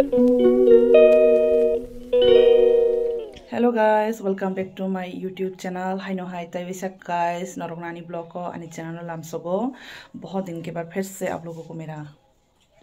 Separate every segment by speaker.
Speaker 1: Hello guys, welcome back to my YouTube channel. Hi no hi तैविशक guys, नरोगनानी blog को अनि channel लामसोगो बहुत दिन के बाद फिर से आप लोगों को मेरा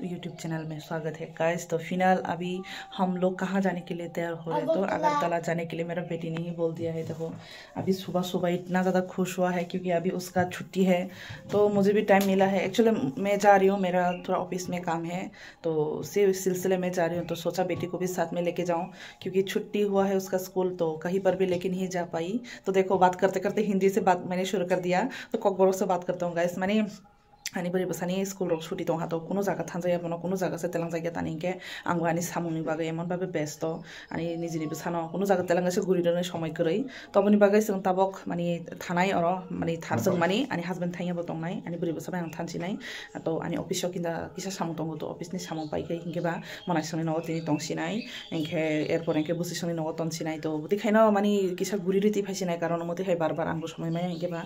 Speaker 1: YouTube चैनल में स्वागत है गाइस। तो फिलहाल अभी हम लोग कहाँ जाने के लिए तैयार हो रहे हैं, तो अगरतला जाने के लिए मेरा बेटी ने ही बोल दिया है। देखो अभी सुबह सुबह इतना ज़्यादा खुश हुआ है क्योंकि अभी उसका छुट्टी है, तो मुझे भी टाइम मिला है। एक्चुअली मैं जा रही हूँ, मेरा थोड़ा ऑफिस में काम है, तो उसी सिलसिले में जा रही हूँ। तो सोचा बेटी को भी साथ में लेके जाऊँ क्योंकि छुट्टी हुआ है उसका स्कूल, तो कहीं पर भी लेके नहीं जा पाई। तो देखो बात करते करते हिंदी से बात मैंने शुरू कर दिया, तो ककबरों से बात करता हूँ गाइस। मैंने ani beri besani school rok shuti tong hato kuno jaga thanjaya bono kuno jaga se telang jaga tani ke anggo ani samungni bagai emon babe besto ani nijini besano kuno jaga telang se guri done somoy koroi toboni bagai sing tabok mani thanai oro mani tharjong mani ani husband thaiya bo tongnai ani beri besaba ang thansinai to ani office o kinda kisa samung tongo to office ni samung pai ke hinge ba monai soni no tini tongsinai engke erpor engke busi soni no tonsinai to buti khaino mani kisa guri riti phaisinai karon moti khai bar bar angbo somoi mai engke ba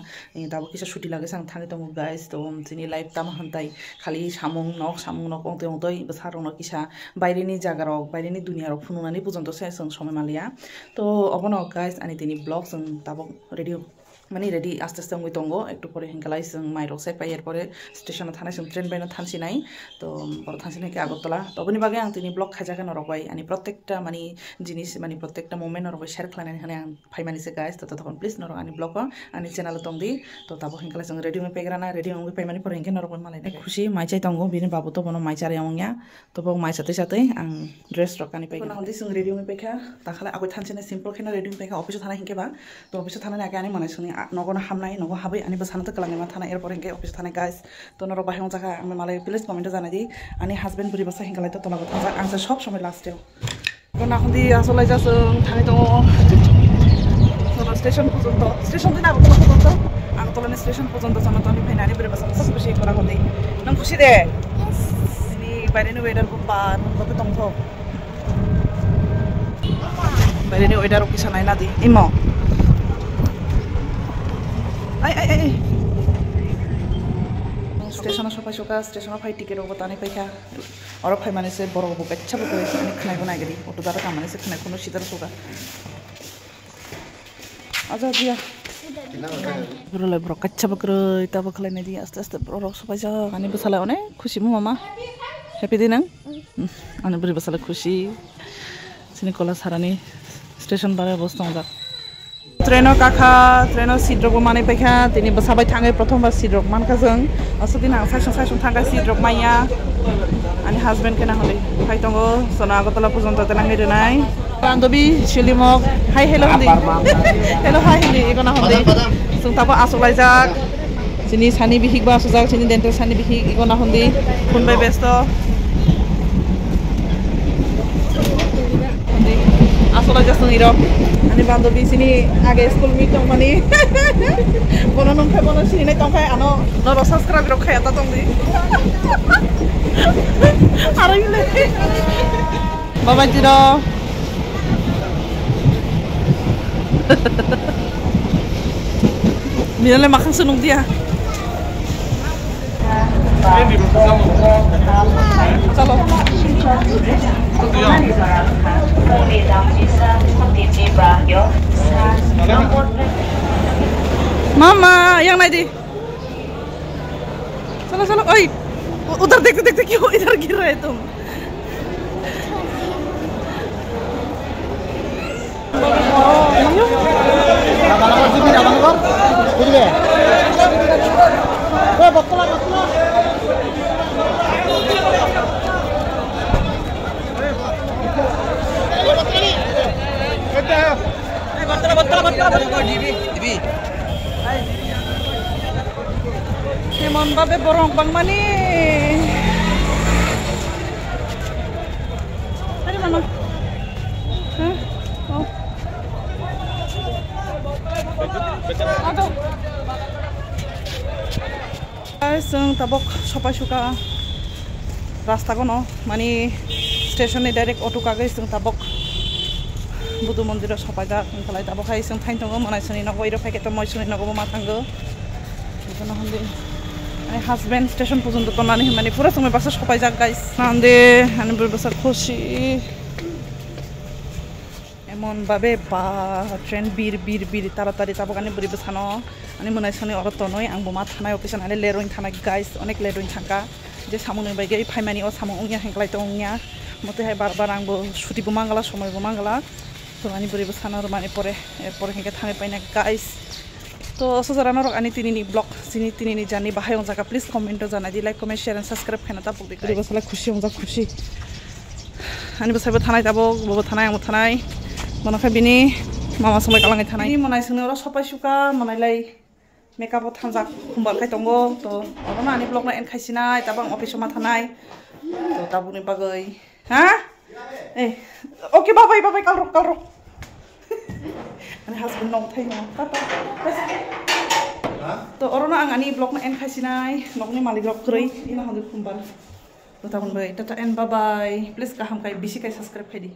Speaker 1: tabo kisa shuti lage sang thani tongo guys। तो tini life तामा हंताई खाली सामुं नक अंते अंतई बसारो न किसा बायरेनि जागा रक बायरेनि दुनिया रक फुनुनानै पर्यन्त सेसन समय मालिया। तो अबन गाइस आनी तिनी ब्लॉग जों ताबो रेडी माने रेडी आस्ते आस्ते अंगै दंगो एकटु परे हेंगालाय जों माइरक साइ पायर परे स्टेशन थानाय जों ट्रेन बायना थानसिनाय तो बर थानसिनाय के आगरतला तबनि बागै आं तिनी ब्लॉग खाजागोन रबाय आनी प्रत्येकटा माने जिनिस माने प्रत्येकटा मोमेन्ट रबाय शेयर खालायनानै होनाय आं फाइमानिसे गाइस। तो तखन प्लीज नर आनी ब्लॉग आनी चैनल दंदि तो ताबो हेंगालाय जों रेडी में पेग्राना रेडी अंगै फाइमानि परे हेंगे नरबाय मालाय खुशी माइचाय दंगो बिनि बाबु तो बनो माइचारे अंगया तो बो माइ साथै साथै आं ड्रेस रकानि पाइ ना हंदि जों रेडी में पेखा दाखाला आगै थानसिनाय सिम्पल खेना रेडी में पेखा ऑफिस थानाय हेंगे बा तो ऑफिस थानाय आगे आनी मानायसनि नगन हामनाय नगो हाबै आनी बसानो तकलांगे मा थाना एयरपोर्ट हेंगे ऑफिस थानाय गाइस। तो नर बाहें जागा आं मालाय प्लीज कमेंट जानाय दि आनी हस्बैंड बुरि बसा हेंगालाय तो तनागो थाजा आं से सब समय लास्टआव तो ना हंदि आसलाय जासों थानाय दङ तो स्टेशन पर्यन्त स्टेशन दिन आगो पर्यन्त आगरतलानि स्टेशन पर्यन्त जाना तनि फैनानै बुरि बसा सब खुशी करा हंदि नों खुशी दे नि बायरेनि वेदार को बार बाबे दंथ बायरेनि वेदार किसा नायना दि इमो आई स्टेशन सफाई सका स्टेशन फाइ टिकेट बताने पैसा और फाइ माने से बर बो गच्छा बो कोइ खनाय को नागिरि अटो दारा कामाने से खनाय कोनो सिदार सका आजा दिया ब्रोले ब्रो गच्छा बक्रो इता बखलायने दि आस्ते आस्ते ब्रो सफाई जा आनी बसाला अने खुशी मु मामा हैप्पी दिन आनी बुरि बसाला खुशी सिनि कला सारानी स्टेशन बारे बस्ता जा ट्रेन काखा ट्रेन सीड्रक माने पैखा तिनी बसाबाय थाङै प्रथम बार सीड्रक मानखा जों असदिन आं साइसन थांगा सीड्रक माइया आनी हस्बैंड के ना हले फाइ दंगो सना आगरतला पर्यन्त तेलांगै देनाय बान्धबी शिलिमक हाय हेलो हंदि हेलो हाय हंदि एगना हंदि जों ताबो आसलाय जाक जिनि सानि बिहिक बा आसजाक जिनि डेन्टल सानि बिहिक एगना हंदि फुनबाय बेस्त आसलाय जासों इरो आनी बान्धबी सिनि आगे स्कूल मी दं माने बनो नंखाय बनो सिनि दंखाय आनो नर सब्सक्राइब रख खाया ता दंदि आरो इले बाबा जिरो मिले माखां सुनुं दिया चलो मामा yang naik di चलो चलो ओए उधर देखते देखते क्यों इधर गिर रहे तुम Emon babe borong bang mani. Ada mana? Hah? Oh. Aduh. Guys, tabok sopai suka rasta kono, mani station ni direct auto kagai sing tabok. Budu mondir sopai ga, kalau tabok hai sing tain tunggu mana sini nago iro pakai tomoy sini nago matanggo. Bukan handi. Husband station পর্যন্ত তো নানি মানে পুরো সময় বাসা সবাই যাক guys নান্দে আমি বসে খুশি এমন ভাবে বা ট্রেন বীর বীর বীর তাড়াতাড়ি যাবো গানি বুড়ি বেসানো আমি মনে হয় অরত নয় আंबो मा थानाय अकेशन आले लेरोइन थानाय गाइस अनेक लेरोइन थांका जे सामुनि बायगे फाइमानि अ सामु उंगिया हेंगलाय तो उंगिया मते हाय बार बार आंबो छुटिबो मांगला समयबो मांगला तो आनि बुरि बेसानो माने परे हेंगे थानाय पाइना गाइस तो सजारानो रक आनि तिनिनि ब्लग सिनि तिनिनि जानि बाहाय अन जाका प्लिज कमेन्ट जाना दि like comment share and subscribe खाना ता बुरि बुरि बेसाला खुशी अन जा खुशी आनि बेसाबो थानाय जाबो बबो थानाय आंबो थानाय मनखा बिनि मामा समय कालांगाय थानाय मनाय सोंनो सपाय सुका मनायलाय मेकआप थांजा खुमबारखाय दंगो तो अरना आनि ब्लग ना एन खायसिनाय ताबां अफिस मा थानाय तो ताबुनि बागै हा ए ओके बाबाय बाबाय कालरो आनि हाजबेन्ड नं थाय न टाटा तो अरना आं आनि ब्लग ना एन खायसिनाय नगनि मालिक रक ख्रै इना हादु खुमबार तो ताबुन बाय टाटा एन बाबाय प्लिज गाहाम खाय बिसि खाय सब्सक्राइब खायदि